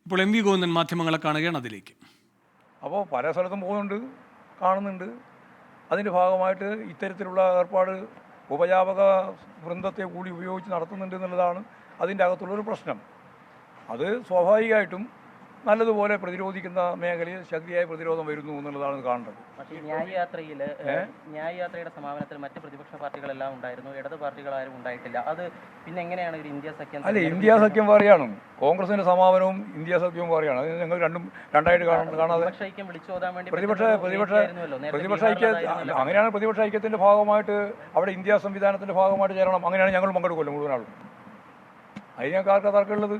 ഇപ്പോൾ M V Govindan മാധ്യമങ്ങളെ കാണുകയാണ്, അതിലേക്ക്. അപ്പോൾ പല സ്ഥലത്തും പോകുന്നുണ്ട്, കാണുന്നുണ്ട്. അതിൻ്റെ ഭാഗമായിട്ട് ഇത്തരത്തിലുള്ള ഏർപ്പാട് ഉപജാപക വൃന്ദത്തെ കൂടി ഉപയോഗിച്ച് നടത്തുന്നുണ്ട് എന്നുള്ളതാണ് അതിൻ്റെ അകത്തുള്ളൊരു പ്രശ്നം. അത് സ്വാഭാവികമായിട്ടും നല്ലതുപോലെ പ്രതിരോധിക്കുന്ന മേഖലയിൽ ശക്തിയായ പ്രതിരോധം വരുന്നു എന്നുള്ളതാണ് കാണേണ്ടത്. പക്ഷേ ന്യായയാത്രയുടെ സമാപനത്തിൽ മറ്റ് പ്രതിപക്ഷ പാർട്ടികളെല്ലാം ഉണ്ടായിരുന്നു, ഇടത് പാർട്ടികൾ ആരും ഉണ്ടായിട്ടില്ല. അത് പിന്നെ എങ്ങനെയാണ് ഒരു ഇന്ത്യ സഖ്യം? അല്ല, ഇന്ത്യ സഖ്യം വേറെയാണ്, കോൺഗ്രസിന്റെ സമാപനവും ഇന്ത്യ സഖ്യവും വേറെയാണ്. അത് ഞങ്ങൾ രണ്ടായിട്ട് കാണാതെ പ്രതിപക്ഷ ഐക്യ അങ്ങനെയാണ്. പ്രതിപക്ഷ ഐക്യത്തിന്റെ ഭാഗമായിട്ട് അവിടെ ഇന്ത്യ സംവിധാനത്തിന്റെ ഭാഗമായിട്ട് ചേരണം, അങ്ങനെയാണ് ഞങ്ങൾ പങ്കെടുക്കുമല്ലോ മുഴുവനാളും. അതിനൊക്കെ ആർക്കാ തർക്കമുള്ളത്?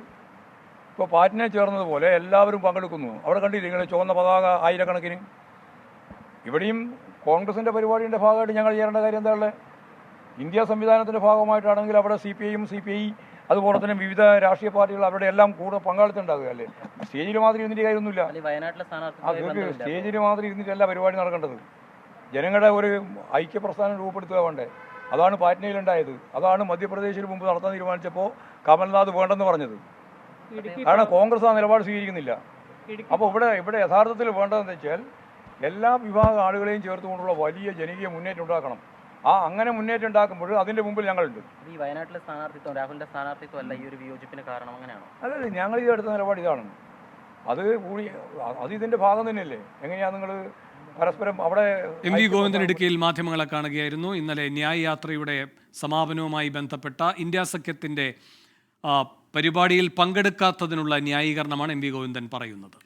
ഇപ്പോൾ പാറ്റിനെ ചേർന്നതുപോലെ എല്ലാവരും പങ്കെടുക്കുന്നു. അവിടെ കണ്ടില്ല നിങ്ങൾ ചുവന്ന പതാക ആയിരക്കണക്കിന്. ഇവിടെയും കോൺഗ്രസിൻ്റെ പരിപാടിയുടെ ഭാഗമായിട്ട് ഞങ്ങൾ ചെയ്യേണ്ട കാര്യം എന്താ ഉള്ളത്? ഇന്ത്യ സംവിധാനത്തിൻ്റെ ഭാഗമായിട്ടാണെങ്കിൽ അവിടെ CPI, CPI അതുപോലെ തന്നെ വിവിധ രാഷ്ട്രീയ പാർട്ടികൾ അവരുടെ എല്ലാം കൂടെ പങ്കാളിത്തം ഉണ്ടാകുക അല്ലേ. സ്റ്റേജിൽ മാത്രം ഇരുന്നിട്ട് കാര്യമൊന്നുമില്ല. അതൊക്കെ സ്റ്റേജിൽ മാത്രം ഇരുന്നിട്ടല്ല പരിപാടി നടക്കേണ്ടത്. ജനങ്ങളുടെ ഒരു ഐക്യപ്രസ്ഥാനം രൂപപ്പെടുത്തുക വേണ്ടേ. അതാണ് പാറ്റ്നയിലുണ്ടായത്. അതാണ് മധ്യപ്രദേശിൽ മുമ്പ് നടത്താൻ തീരുമാനിച്ചപ്പോൾ കമൽനാഥ് വേണ്ടെന്ന് പറഞ്ഞത്. കാരണം കോൺഗ്രസ് ആ നിലപാട് സ്വീകരിക്കുന്നില്ല. അപ്പോൾ ഇവിടെ യഥാർത്ഥത്തിൽ വേണ്ടതെന്ന് വെച്ചാൽ എല്ലാ വിഭാഗം ആളുകളെയും ചേർത്തുകൊണ്ടുള്ള വലിയ ജനകീയ മുന്നേറ്റം ഉണ്ടാക്കണം. അങ്ങനെ മുന്നേറ്റം ഉണ്ടാക്കുമ്പോൾ അതിന്റെ മുമ്പിൽ ഞങ്ങളുണ്ട്. ഈ വയനാട്ടിലെ സ്ഥാനാർത്ഥിത്വം, രാഹുലിന്റെ സ്ഥാനാർത്ഥിത്വം അല്ല ഈ ഒരു വിയോജിപ്പിന് കാരണം, അങ്ങനെയാണോ? അല്ലല്ല, ഞങ്ങൾ ഇത് എടുത്ത നിലപാട് ഇതാണ്. അത് ഇതിന്റെ ഭാഗം തന്നെയല്ലേ. എങ്ങനെയാ നിങ്ങൾ പരസ്പരം അവിടെ? എം വി ഗോവിന്ദൻ ഇടുക്കിയിൽ മാധ്യമങ്ങളെ കാണുകയായിരുന്നു. ഇന്നലെ ന്യായ യാത്രയുടെ സമാപനവുമായി ബന്ധപ്പെട്ട ഇന്ത്യ സഖ്യത്തിന്റെ പരിപാടിയിൽ പങ്കെടുക്കാത്തതിനുള്ള ന്യായീകരണമാണ് എം വി ഗോവിന്ദൻ പറയുന്നത്.